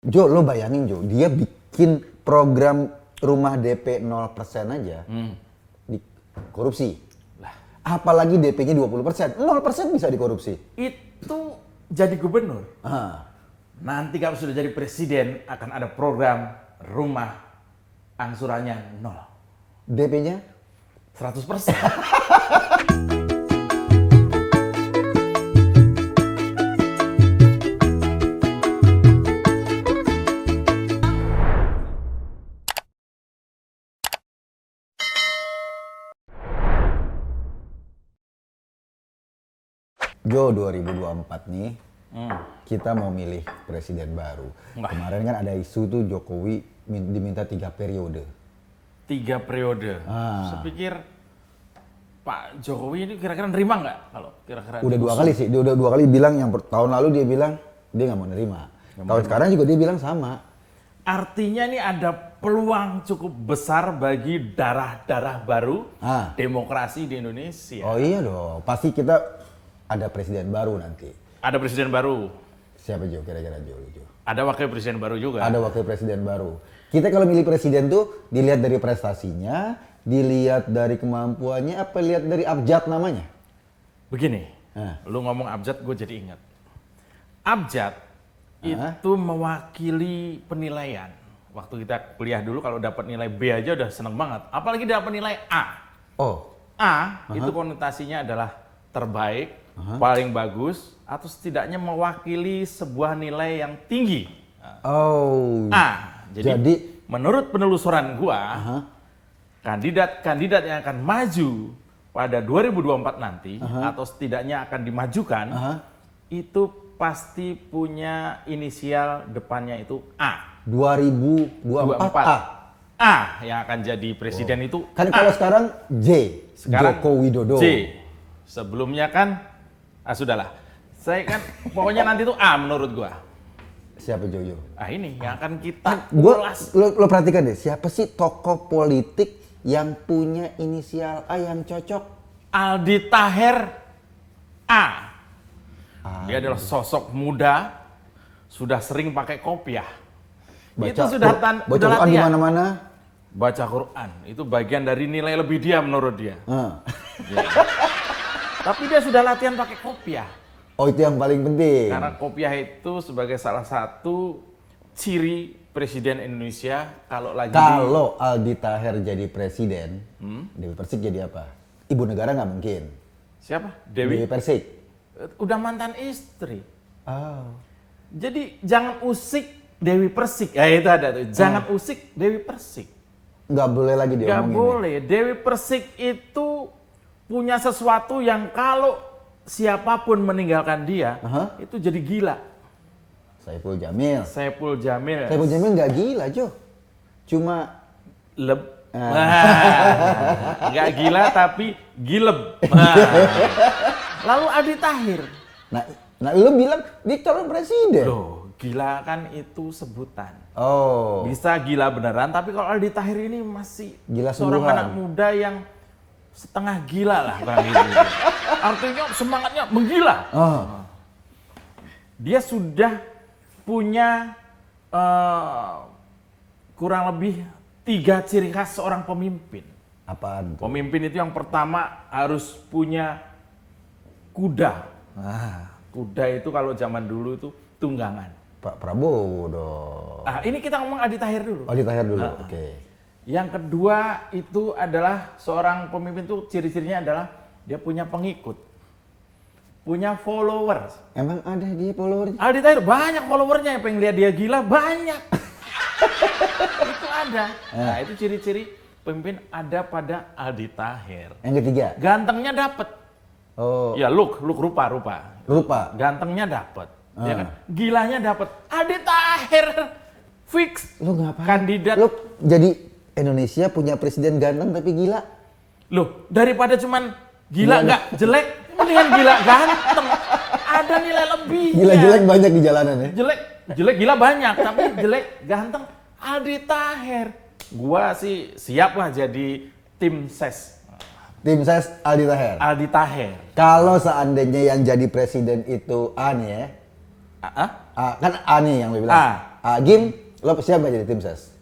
Jo, lo bayangin Jo, dia bikin program rumah DP 0% aja di korupsi. Lah, Apalagi DP-nya 20%, 0% bisa dikorupsi. itu jadi gubernur. Ah. Nanti kalau sudah jadi presiden akan ada program rumah angsurannya 0. DP-nya 100%. Jo, 2024 nih, kita mau milih presiden baru. Wah. Kemarin kan ada isu tuh Jokowi diminta 3 periode. 3 periode. Saya pikir Pak Jokowi ini kira-kira nerima nggak kalau kira-kira Udah diusung? 2 kali sih, dia udah 2 kali bilang yang tahun lalu dia bilang dia nggak mau nerima. Tahun sekarang juga dia bilang sama. Artinya ini ada peluang cukup besar bagi darah-darah baru demokrasi di Indonesia. Oh iya dong, pasti kita ada presiden baru nanti. Ada presiden baru, Siapa Jo kira-kira Jo? ada wakil presiden baru juga. Ada wakil presiden baru. Kita kalau milih presiden tuh dilihat dari prestasinya, dilihat dari kemampuannya, apa lihat dari abjad namanya? Begini, Hah? lu ngomong abjad, gue jadi ingat. Abjad itu mewakili penilaian. Waktu kita kuliah dulu kalau dapat nilai B aja udah seneng banget. Apalagi dapat nilai A. Oh, A itu konotasinya adalah terbaik, paling bagus, atau setidaknya mewakili sebuah nilai yang tinggi. oh. A. Jadi, menurut penelusuran gua, kandidat-kandidat yang akan maju pada 2024 nanti, atau setidaknya akan dimajukan, itu pasti punya inisial depannya itu A. 2024 A. A yang akan jadi presiden itu Kan A. kalau sekarang J, Sekarang Joko Widodo. J. Sebelumnya kan, sudahlah. Saya kan, pokoknya nanti itu A menurut gua. Siapa Jojo? Ini yang akan kita Gua, ulas. lo perhatikan deh, siapa sih tokoh politik yang punya inisial A yang cocok? Aldi Taher A. Dia adalah sosok muda, sudah sering pakai kopiah. Itu sudah baca udah Quran di latihan. mana-mana. Baca Quran, itu bagian dari nilai lebih dia menurut dia. Ya. Tapi dia sudah latihan pakai kopiah. Oh itu yang paling penting. Karena kopiah itu sebagai salah satu ciri presiden Indonesia kalau lagi Kalau Aldi Taher jadi presiden, Dewi Persik jadi apa? Ibu negara nggak mungkin. siapa? Dewi Dewi. Persik. Udah mantan istri. Oh. Jadi jangan usik Dewi Persik. Ya itu ada tuh. Jangan usik Dewi Persik. Nggak boleh lagi Gak diomongin. boleh. Dewi Persik itu punya sesuatu yang kalau siapapun meninggalkan dia, itu jadi gila. Saiful Jamil. Saiful Jamil. Saiful Jamil nggak gila, Jo. Cuma Nggak gila tapi gileb. Lalu Aldi Taher. nah lu bilang dia calon presiden. Loh, gila kan itu sebutan. Oh. Bisa gila beneran, tapi kalau Aldi Taher ini masih Gila seorang sungguhan. anak muda yang setengah gila lah kurang gitu. Artinya semangatnya menggila. Dia sudah punya kurang lebih 3 ciri khas seorang pemimpin. Apaan tuh? Pemimpin itu yang pertama harus punya kuda. Kuda itu kalau zaman dulu itu tunggangan. Pak Prabowo dong. Ini kita ngomong Aldi Taher dulu. Aldi Taher dulu, oke. Yang kedua itu adalah seorang pemimpin itu ciri-cirinya adalah dia punya pengikut. Punya followers. Emang ada dia follower? Aldi Taher banyak followernya, yang pengen lihat dia gila banyak. Itu ada. Nah itu ciri-ciri pemimpin ada pada Aldi Taher. Yang ketiga? Gantengnya dapet. Oh, Ya look rupa. lupa. Gantengnya dapet. Ya kan? Gilanya dapet. Aldi Taher fix. Lu ngapain? Kandidat. Lu jadi Indonesia punya presiden ganteng tapi gila? Loh, daripada cuman gila Gila nggak jelek, mendingan gila ganteng. Ada nilai lebih. Gila-jelek banyak di jalanan ya? Jelek gila banyak, tapi jelek ganteng Aldi Taher. Gua sih siap lah jadi tim ses. Tim ses Aldi Taher. Aldi Taher. Kalau seandainya yang jadi presiden itu A nih ya. Kan A nih yang lu bilang. Agim, lo siapa jadi tim ses?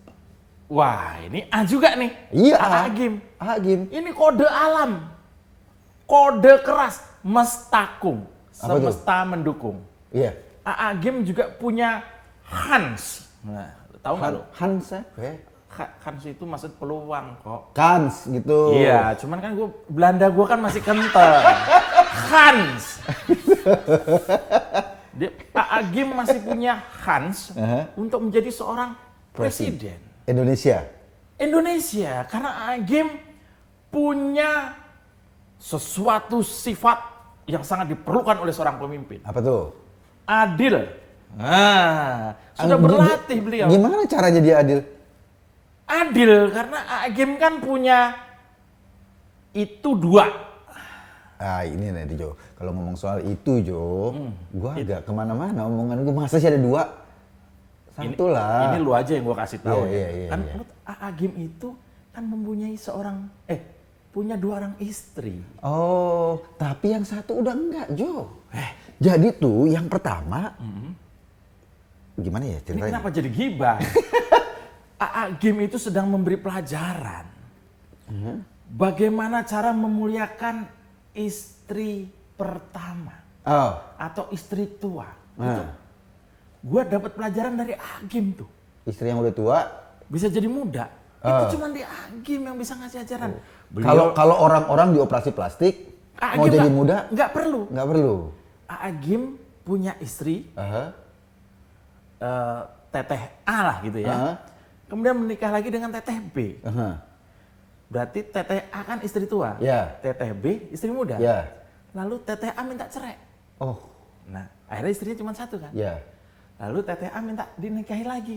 Wah, ini A juga nih. Iya, Agim. Agim. Ini kode alam. Kode keras, mestakung. Apa tuh? Semesta mendukung. Iya. Agim juga punya Hans. Nah, tahu nggak lo? Hans ya? Hans itu maksud peluang kok. Kans gitu. Iya, cuman kan Belanda gue kan masih kental. Hans. Agim masih punya Hans untuk menjadi seorang presiden. Indonesia, karena Agim punya sesuatu sifat yang sangat diperlukan oleh seorang pemimpin. Apa tuh? Adil. Sudah berlatih beliau. Gimana caranya dia adil? Adil karena Agim kan punya itu dua. Ini nih Jo, kalau ngomong soal itu Jo, gua agak kemana-mana omongan gua, masa sih ada dua? Satu lah. Ini lu aja yang gua kasih tahu. Iya. Kan Agim itu kan mempunyai punya 2 orang istri. Oh, tapi yang satu udah enggak Jo. Jadi tuh yang pertama, gimana ya Ini ceritanya? kenapa jadi gibah? Agim itu sedang memberi pelajaran. Bagaimana cara memuliakan istri pertama atau istri tua. Gue dapat pelajaran dari Agim tuh. Istri yang udah tua Bisa jadi muda. Itu cuma di Agim yang bisa ngasih ajaran. Kalau orang-orang di operasi plastik mau jadi muda nggak perlu. nggak perlu. Agim punya istri teteh A lah gitu ya. Kemudian menikah lagi dengan teteh B. Berarti teteh A kan istri tua. Ya. Teteh B istri muda. Ya. Lalu teteh A minta cerai. Oh. Nah, akhirnya istrinya cuma satu kan. Ya. Lalu teteh A minta dinikahi lagi.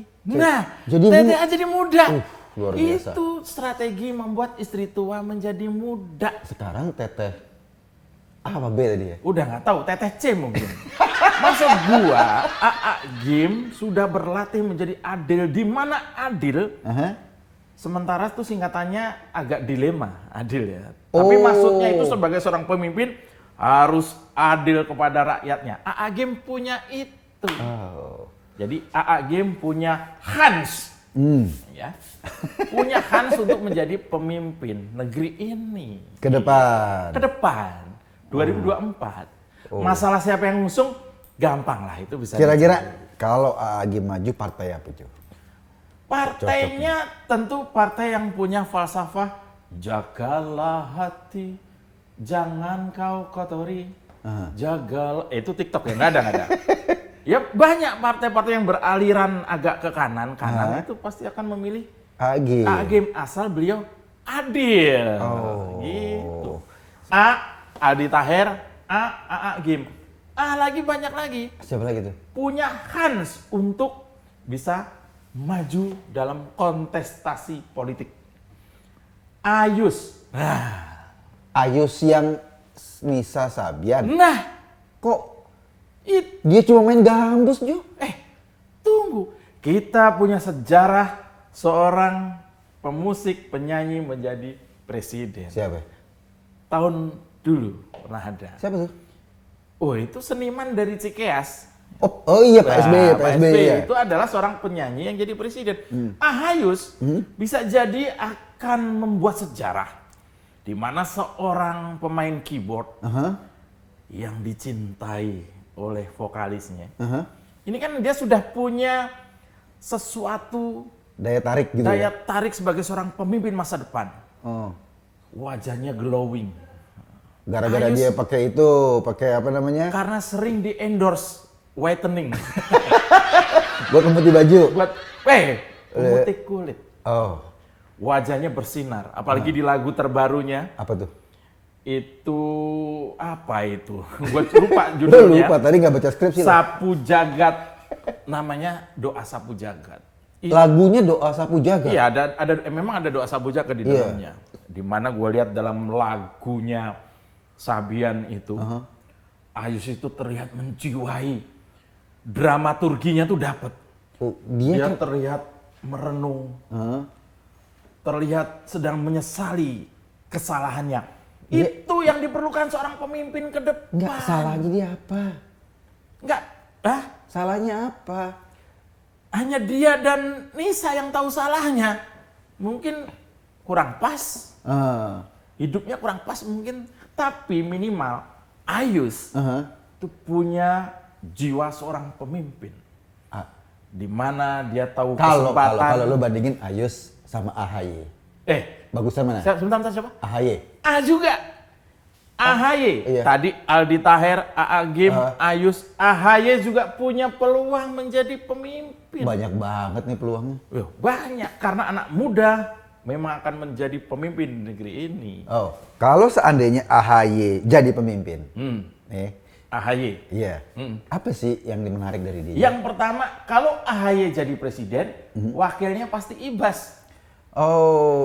Jadi teteh A jadi muda. Luar biasa. Itu strategi membuat istri tua menjadi muda. Sekarang teteh apa B tadi ya? Udah nggak tahu, teteh C mungkin. Maksud gua, Agim sudah berlatih menjadi adil. Di mana adil? Sementara itu singkatannya agak dilema, adil ya. Tapi maksudnya itu sebagai seorang pemimpin harus adil kepada rakyatnya. Agim punya itu. Jadi Agim punya Hans. Ya. Punya Hans untuk menjadi pemimpin negeri ini. Ke depan. 2024. Masalah siapa yang ngusung gampang lah itu bisa. Kira-kira kalau Agim maju partai apa Jo? Partainya tentu partai yang punya falsafah jagalah hati, jangan kau kotori, jagalah. Itu TikTok ya, nggak ada. Ya banyak partai-partai yang beraliran agak ke kanan itu pasti akan memilih Agim asal beliau adil. Gitu. Aldi Taher, Agim. Lagi banyak lagi. Siapa lagi tuh? Punya Hans untuk bisa maju dalam kontestasi politik. Ayus. Ayus yang Nisa Sabian. Kok dia cuma main gambus Jo? Tunggu. Kita punya sejarah seorang pemusik, penyanyi menjadi presiden. Siapa? Tahun dulu pernah ada. Siapa tuh? Itu seniman dari Cikeas. Oh iya Pak SBY. Itu adalah seorang penyanyi yang jadi presiden. Ahayus bisa jadi akan membuat sejarah di mana seorang pemain keyboard yang dicintai oleh vokalisnya. Ini kan dia sudah punya sesuatu daya tarik gitu. Daya tarik sebagai seorang pemimpin masa depan. Wajahnya glowing. Gara-gara dia pakai itu, pakai apa namanya? Karena sering di endorse whitening. Buat pemutih baju. Buat pemutih kulit. Wajahnya bersinar, apalagi di lagu terbarunya. Apa tuh? Itu apa itu? Gue lupa judulnya. Lupa, tadi nggak baca skripsi. Sapu Jagat, namanya Doa Sapu Jagat. Lagunya Doa Sapu Jagat. Iya, memang ada Doa Sapu Jagat di dalamnya. Di mana gue lihat dalam lagunya Sabian itu, Ayus itu terlihat menjiwai, dramaturginya tuh dapet. Dia terlihat merenung, terlihat sedang menyesali kesalahannya. Itu yang diperlukan seorang pemimpin ke depan. Enggak, salahnya dia apa? Enggak, Salahnya apa? hanya dia dan Nisa yang tahu salahnya. Mungkin kurang pas. Hidupnya kurang pas mungkin. Tapi minimal Ayus itu punya jiwa seorang pemimpin. Di mana dia tahu kesempatan. Kalau lo bandingin Ayus sama AHY. Bagusan mana? Sebentar siapa? AHY. juga. AHY. Iya. Tadi Aldi Taher, AA Gim, Ayus. AHY juga punya peluang menjadi pemimpin. Banyak banget nih peluangnya. Banyak. Karena anak muda memang akan menjadi pemimpin di negeri ini. Kalau seandainya AHY jadi pemimpin. AHY. Iya. Apa sih yang menarik dari dia? Yang pertama, kalau AHY jadi presiden, wakilnya pasti Ibas.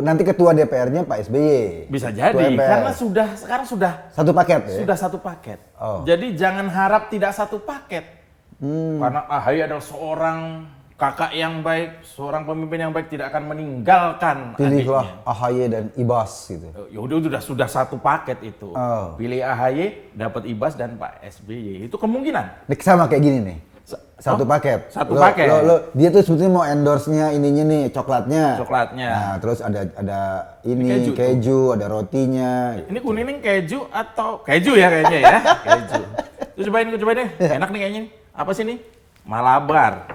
Nanti ketua DPR-nya Pak SBY. Bisa jadi, karena sekarang sudah satu paket ya? Sudah satu paket. Jadi jangan harap tidak satu paket. Karena AHY adalah seorang kakak yang baik, seorang pemimpin yang baik, tidak akan meninggalkan pilihlah adiknya. AHY dan Ibas gitu. Ya udah sudah satu paket itu. Pilih AHY, dapat Ibas dan Pak SBY. Itu kemungkinan. Sama kayak gini nih. Satu paket. Paket. Dia tuh sebetulnya mau endorse-nya ininya nih, coklatnya. Nah, terus ada ini keju, ada rotinya. Ini kuning keju atau keju ya kayaknya ya? Keju. Tuh cobain deh. Enak nih kayaknya. Apa sih ini? Malabar.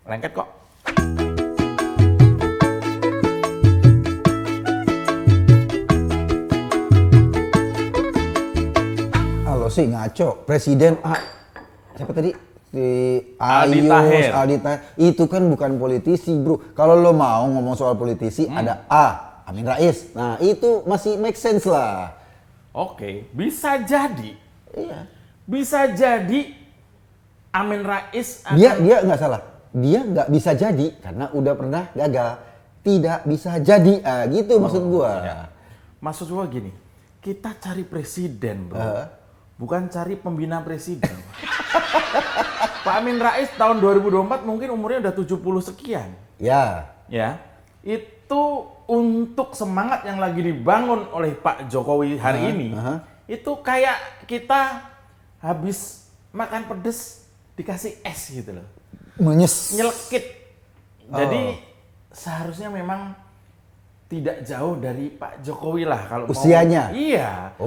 Lengket kok. Sih ngaco, Presiden siapa tadi? Si Aldi Taher. Itu kan bukan politisi, bro. Kalau lo mau ngomong soal politisi, ada Amin Rais. Nah, itu masih make sense lah. Oke, bisa jadi. Iya. Bisa jadi Amin Rais akan... Dia nggak salah. Dia nggak bisa jadi karena udah pernah gagal. Tidak bisa jadi, gitu maksud gua. Ya. Maksud gua gini, kita cari presiden, bro. Bukan cari pembina presiden. Pak Amin Rais tahun 2024 mungkin umurnya udah 70 sekian. Ya. Itu untuk semangat yang lagi dibangun oleh Pak Jokowi hari ini. Itu kayak kita habis makan pedes dikasih es gitu loh. Nyelekit. Jadi seharusnya memang tidak jauh dari Pak Jokowi lah kalau usianya. Iya.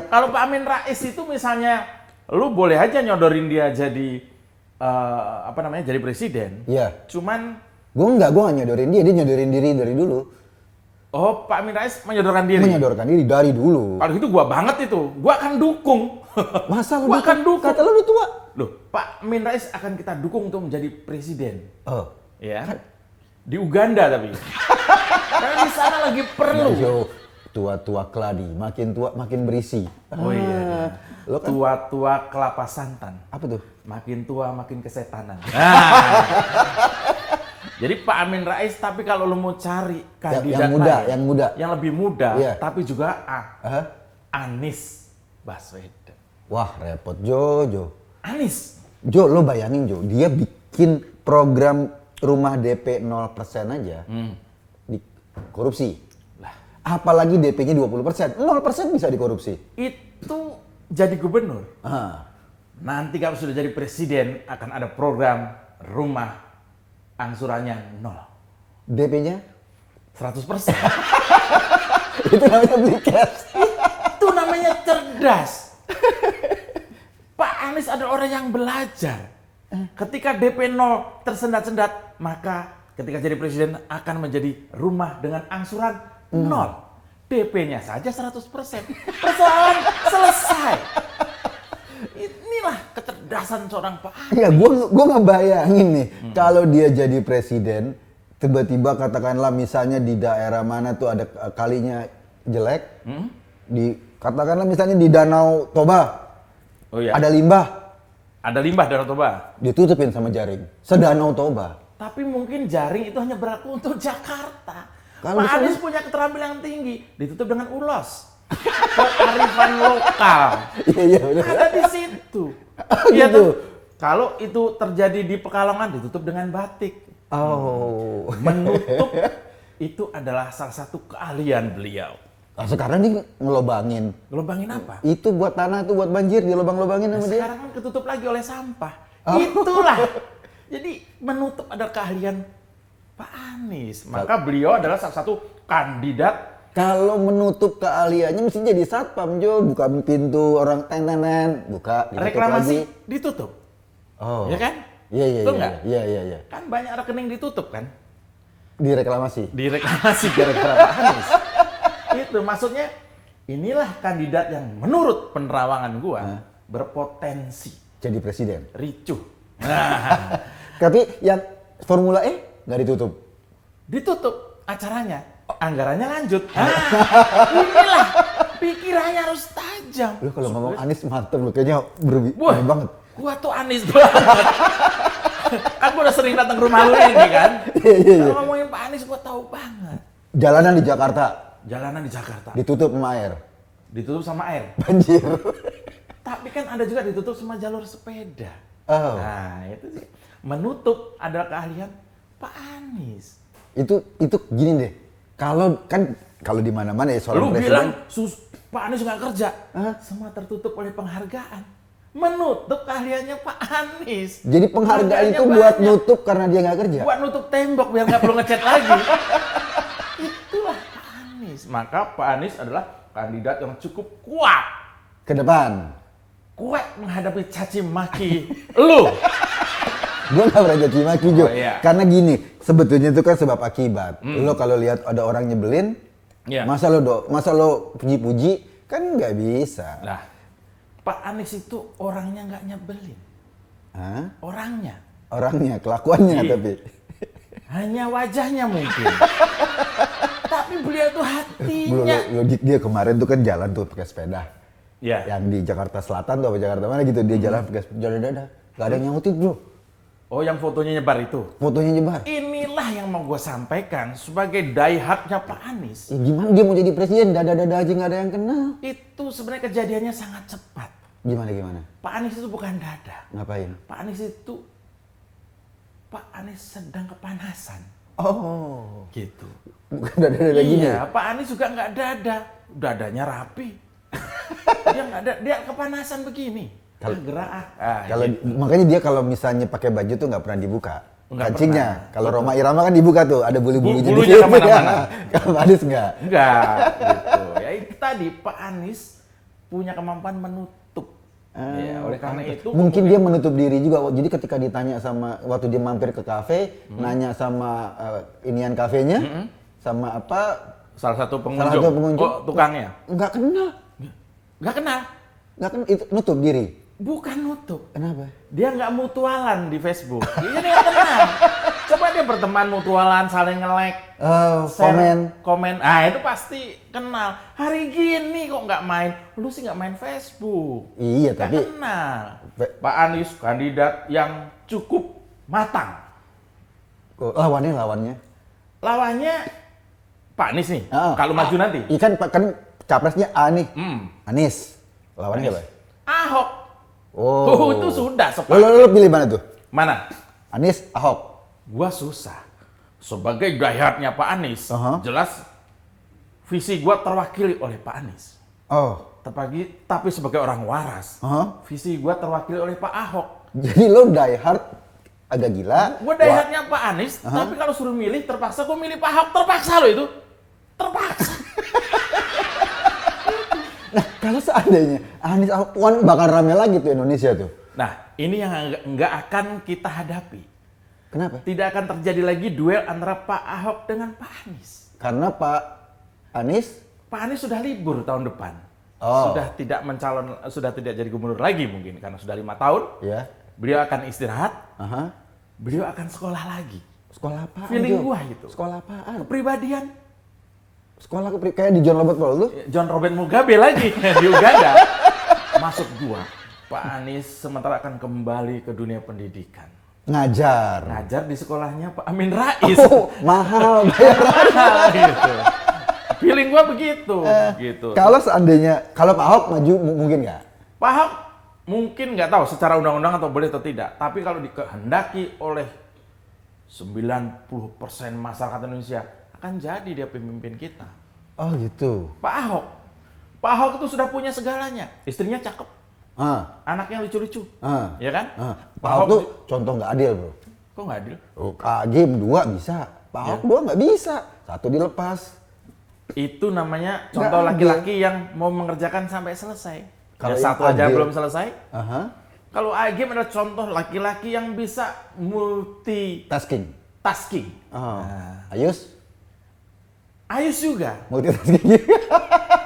Kalau Pak Amin Rais itu misalnya lu boleh aja nyodorin dia jadi jadi presiden. Iya. Cuman gue nggak nyodorin dia nyodorin diri dari dulu. Pak Amin Rais menyodorkan diri. Menyodorkan diri dari dulu. Kalau gitu gua banget itu. Gua akan dukung. Masa lu akan dukung? Kata lu udah tua. Loh, Pak Amin Rais akan kita dukung untuk menjadi presiden. Ya. Di Uganda tapi. Karena di sana lagi perlu. Tua-tua keladi, makin tua makin berisi. Iya. Lo kan? Tua-tua kelapa santan. Apa tuh? Makin tua makin kesetanan. Jadi Pak Amin Rais, tapi kalau lo mau cari kandidat yang lebih muda, tapi juga Anies Baswedan. Wah repot Jo. Anies. Jo, lo bayangin Jo, dia bikin program rumah DP 0% aja di korupsi. Apalagi DP-nya 20%, 0% bisa dikorupsi. Itu jadi gubernur. Nanti kalau sudah jadi presiden akan ada program rumah angsurannya 0. DP-nya 100%. Itu namanya beli cash. Itu namanya cerdas. Pak Anies adalah orang yang belajar. Ketika DP 0 tersendat-sendat, maka ketika jadi presiden akan menjadi rumah dengan angsuran 0. DP-nya saja 100%. Persoalan selesai. Inilah kecerdasan seorang Pak Anies. Iya, gua ngebayangin nih, kalau dia jadi presiden, tiba-tiba katakanlah misalnya di daerah mana tuh ada kalinya jelek, katakanlah misalnya di Danau Toba, ada limbah. Ada limbah Danau Toba. Ditutupin sama jaring. Sedanau Toba. Tapi mungkin jaring itu hanya berlaku untuk Jakarta. Kalau Pak Anies punya keterampilan yang tinggi. Ditutup dengan ulos. Kearifan lokal. Iya benar. Ada di situ. Iya tuh. Kalau itu terjadi di Pekalongan ditutup dengan batik. Menutup itu adalah salah satu keahlian beliau. Sekarang nih ngelobangin. Ngelobangin apa? Itu buat tanah tuh buat banjir, dilobang-lobangin sama dia. Sekarang kan ketutup lagi oleh sampah. Itulah. Jadi menutup adalah keahlian Pak Anies. Maka beliau adalah salah satu kandidat. Kalau menutup keahliannya mesti jadi satpam, Jo. Buka pintu orang tenen, buka, ditutup Reklamasi lagi. ditutup. Oh. Ya kan? Iya. Betul nggak? Iya. Kan banyak rekening ditutup kan? Direklamasi. Direklamasi gara-gara Pak Anies. Itu maksudnya inilah kandidat yang menurut penerawangan gua berpotensi Jadi presiden. ricuh. Nah, Tapi yang Formula E nggak ditutup. ditutup acaranya, anggarannya lanjut. Inilah pikirannya harus tajam. Lu kalau ngomong Anies mantep lu, kayaknya Wah, aneh banget. gua tuh Anies banget. Kan gua udah sering datang ke rumah lu ini kan. Iya. Kalau ngomongin Pak Anies gua tahu banget. Jalanan di Jakarta Jalanan di Jakarta ditutup sama air. ditutup sama air. Banjir. Tapi kan ada juga ditutup sama jalur sepeda. Oh. Nah, itu sih. Menutup adalah keahlian Pak Anies. Itu gini deh. Kalau di mana-mana ya soal Lu presiden. bilang Pak Anies nggak kerja. Semua tertutup oleh penghargaan. Menutup keahliannya Pak Anies. Jadi penghargaan Penghargaannya itu buat banyak. nutup karena dia nggak kerja. Buat nutup tembok biar nggak perlu ngecat lagi. Itulah Pak Anies. Maka Pak Anies adalah kandidat yang cukup kuat. Ke depan. Kuat menghadapi caci maki lu. Gue nggak pernah caci maki, Jo. Oh, iya. Karena gini, sebetulnya itu kan sebab akibat. Lo kalau lihat ada orang nyebelin, Iya. masa lo puji-puji, kan nggak bisa. Nah, Pak Anies itu orangnya nggak nyebelin. Hah? Orangnya. Orangnya, kelakuannya Iya. tapi. Hanya wajahnya mungkin. Tapi beliau tuh Belum, hatinya. dia kemarin tuh kan jalan tuh pakai sepeda. Ya. Yang di Jakarta Selatan tuh apa Jakarta mana gitu, dia jalan pakai sepeda, dada. Gak ada yang nyautin, Bro. Oh, yang fotonya nyebar itu. Fotonya nyebar. Inilah yang mau gue sampaikan sebagai diehardnya Pak Anies. Ya, gimana dia mau jadi presiden, dada-dada aja nggak ada yang kenal. Itu sebenarnya kejadiannya sangat cepat. Gimana? Pak Anies itu bukan dada. Ngapain? Pak Anies sedang kepanasan. Oh, Gitu. bukan dada-dada gini. Iya, Pak Anies juga nggak dada. Dadanya rapi. Dia nggak ada, dia kepanasan begini. Kalau makanya dia kalau misalnya pakai baju tuh nggak pernah dibuka. Nggak Kancingnya. pernah. Kalau Roma Irama kan dibuka tuh, ada bulu-bulunya Bulunya situ. kemana-mana. Kalau Anies nggak. Enggak, gitu. Ya itu tadi Pak Anies punya kemampuan menutup. Ya, oleh karena itu Mungkin dia menutup diri juga. Jadi ketika ditanya sama waktu dia mampir ke kafe, nanya sama inian kafenya, sama apa? salah satu pengunjung. Salah satu pengunjung. Oh, tukangnya. Nggak kenal. Nggak kenal. Nggak kenal. Itu nutup diri. Bukan nutup. Kenapa? Dia nggak mutualan di Facebook. Dia nggak kenal. Coba dia berteman mutualan, saling nge-like, share, komen. Ah, itu pasti kenal. Hari gini kok nggak main? Lu sih nggak main Facebook. Iya, Nggak tapi kenal. Pak Anies kandidat yang cukup matang. lawannya. Lawannya Pak Anies nih. Oh. Kalau maju nanti. Iya kan capresnya A nih. Anies. Anies. Lawannya siapa? Ahok. Oh. Itu sudah sepakat. Lo pilih mana tuh? Mana? Anies, Ahok. Gua susah. Sebagai diehardnya Pak Anies, jelas visi gua terwakili oleh Pak Anies. Oh. Tapi sebagai orang waras, visi gua terwakili oleh Pak Ahok. Jadi lo die hard agak gila. Gua diehardnya Pak Anies, tapi kalau suruh milih terpaksa gua milih Pak Ahok. Terpaksa lo itu. Terpaksa. Nah, kalau seandainya Anies Ahok bakal rame lagi tuh Indonesia tuh. Nah, ini yang nggak akan kita hadapi. Kenapa? Tidak akan terjadi lagi duel antara Pak Ahok dengan Pak Anies. Karena Pak Anies sudah libur tahun depan. Oh. Sudah tidak jadi gubernur lagi mungkin karena sudah 5 tahun. ya. Beliau akan istirahat. Aha. Beliau akan sekolah lagi. Sekolah apaan? Feeling Jo? gua gitu. Sekolah apaan? Kepribadian Sekolah kayak di John Robert Paul tuh. John Robert Mugabe lagi di Uganda. Maksud gua, Pak Anies sementara akan kembali ke dunia pendidikan. Ngajar. Ngajar di sekolahnya Pak Amin Rais. Oh, mahal bayaran. Gitu. Feeling gua begitu. Gitu. Kalau Pak Ahok maju mungkin nggak? Pak Ahok mungkin nggak tahu secara undang-undang atau boleh atau tidak. Tapi kalau dikehendaki oleh 90% masyarakat Indonesia akan jadi dia pemimpin kita. Oh gitu. Pak Ahok itu sudah punya segalanya. Istrinya cakep. Anaknya lucu-lucu, ya kan? Pak Ahok tuh contoh nggak adil, bro. Kok nggak adil? Game 2 bisa, Pak Ahok 2 nggak bisa. 1 dilepas. Itu namanya contoh laki-laki yang mau mengerjakan sampai selesai. Kalau Ya, satu aja adil. belum selesai. Kalau Agim adalah contoh laki-laki yang bisa multitasking. Tasking. Ayus? Ayus juga. Multitasking.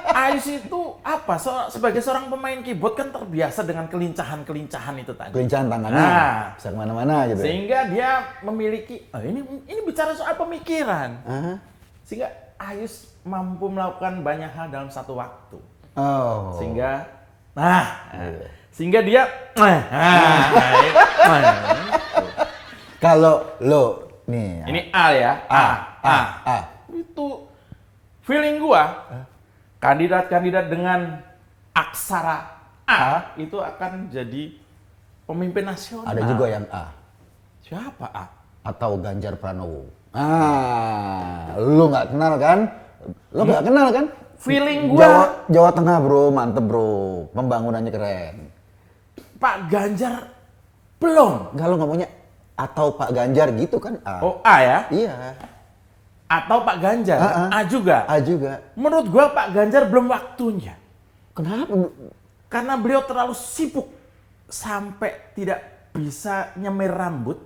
Ayus itu apa? Sebagai seorang pemain keyboard kan terbiasa dengan kelincahan-kelincahan itu tadi. Kelincahan tangannya. Bisa kemana-mana gitu. Sehingga dia memiliki, ini bicara soal pemikiran. Sehingga Ayus mampu melakukan banyak hal dalam satu waktu. Sehingga dia kalau lo nih ini A ya. A. Itu feeling gua kandidat-kandidat dengan aksara A itu akan jadi pemimpin nasional. ada juga yang A Siapa A? atau Ganjar Pranowo. Lo nggak kenal kan? Lo nggak kenal kan? Feeling gua Jawa Tengah, bro, mantep bro, pembangunannya keren. Pak Ganjar belum. Enggak, lo ngomongnya atau Pak Ganjar gitu kan? Oh, A ya? Iya. Atau Pak Ganjar? A juga? A juga. Menurut gua Pak Ganjar belum waktunya. Kenapa? Karena beliau terlalu sibuk sampai tidak bisa nyemir rambut.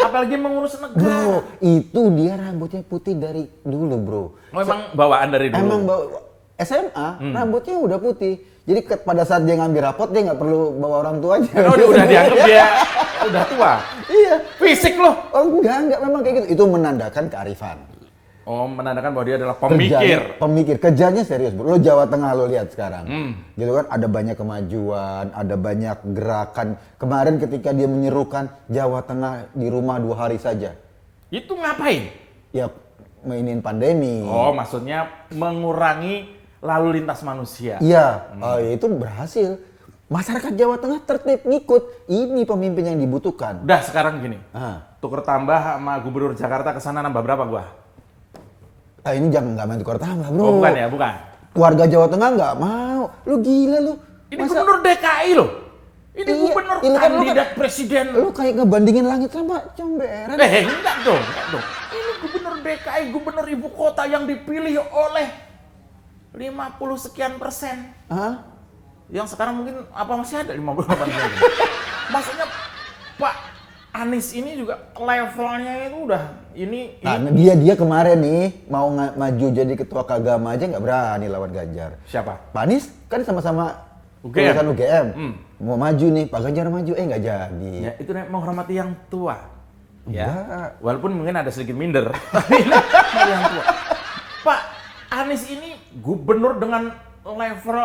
Apalagi mengurus negara. Bro, itu dia rambutnya putih dari dulu, bro. Memang bawaan dari dulu? Emang SMA, rambutnya udah putih. Jadi pada saat dia ngambil rapot, dia nggak perlu bawa orang tuanya. Oh, udah dianggap dia udah tua? Iya. Fisik loh? Oh enggak, memang kayak gitu. Itu menandakan kearifan. Oh, menandakan bahwa dia adalah pemikir. Pemikir, kerjanya serius, bro. Lo Jawa Tengah lo lihat sekarang. Gitu kan, ada banyak kemajuan, ada banyak gerakan. Kemarin ketika dia menyerukan Jawa Tengah di rumah 2 hari saja. Itu ngapain? Ya, mainin pandemi. Oh, maksudnya mengurangi lalu lintas manusia. Iya, itu berhasil. Masyarakat Jawa Tengah tertib ngikut. Ini pemimpin yang dibutuhkan. Udah sekarang gini, tuker tambah sama Gubernur Jakarta kesana nambah berapa gua? Ini jangan nggak main tukar tambah, bro. Oh, bukan ya, bukan. Warga Jawa Tengah nggak mau. Lu gila lu. Ini Gubernur DKI loh. Ini Iya, gubernur ini kan kandidat presiden. Lu kayak ngebandingin langit sama comberan. Enggak dong. Ini gubernur DKI, gubernur ibu kota yang dipilih oleh 50 sekian persen. Yang sekarang mungkin masih ada 58%. Maksudnya Pak Anies ini juga levelnya itu udah ini. Nah, dia kemarin nih mau maju jadi ketua Kagama aja nggak berani lawan Ganjar. Siapa? Pak Anies kan sama-sama UGM. UGM. Mau maju nih, Pak Ganjar maju, nggak jadi. Ya itu menghormati yang tua. Ya, walaupun mungkin ada sedikit minder, tapi ini yang tua. Pak Anies ini gubernur dengan level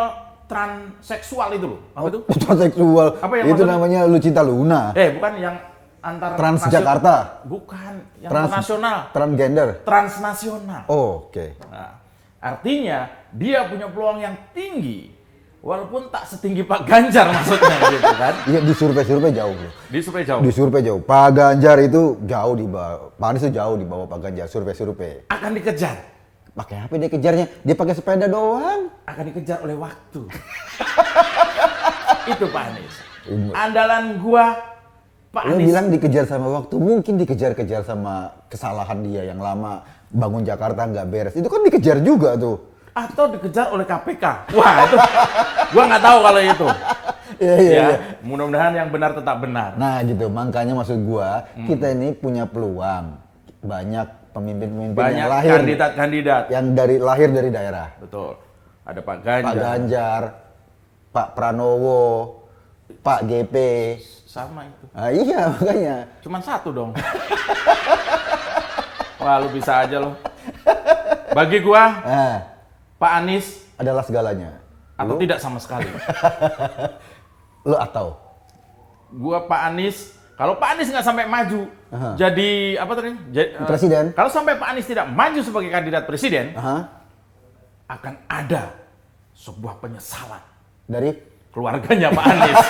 transseksual itu loh. Apa itu? Transseksual. Apa yang itu maksudnya? namanya Lucinta Luna. Bukan yang antar Transjakarta. Bukan, yang internasional. Transgender. Transnasional. Oh, oke. Nah, artinya dia punya peluang yang tinggi, walaupun tak setinggi Pak Ganjar maksudnya gitu kan? Iya, di survei jauh bro. Di survei jauh. Di survei jauh. Pak Ganjar itu jauh di bawah. Pak Anies itu jauh di bawah Pak Ganjar. Survei. Akan dikejar. Pakai apa dia kejarnya? Dia pakai sepeda doang. Akan dikejar oleh waktu. Itu Pak Anies. Andalan gua Pak Lo Anies. bilang dikejar sama waktu, mungkin dikejar-kejar sama kesalahan dia yang lama bangun Jakarta nggak beres. Itu kan dikejar juga tuh. Atau dikejar oleh KPK. Wah itu, gua nggak tahu kalau itu. Iya. Mudah-mudahan yang benar tetap benar. Nah gitu, makanya maksud gua, kita ini punya peluang. Banyak pemimpin-pemimpin Banyak yang lahir. kandidat-kandidat. Yang lahir dari daerah. Betul. Ada Pak Ganjar. Pak Ganjar, Pak Pranowo, Pak GP. Sama itu. Iya makanya. Cuman satu dong. Wah lu bisa aja loh. Bagi gua, Pak Anies adalah segalanya. atau tidak sama sekali. Lo atau? Gua Pak Anies, kalau Pak Anies nggak sampai maju jadi apa tadi? Presiden. Kalau sampai Pak Anies tidak maju sebagai kandidat presiden, akan ada sebuah penyesalan Dari? keluarganya Pak Anies.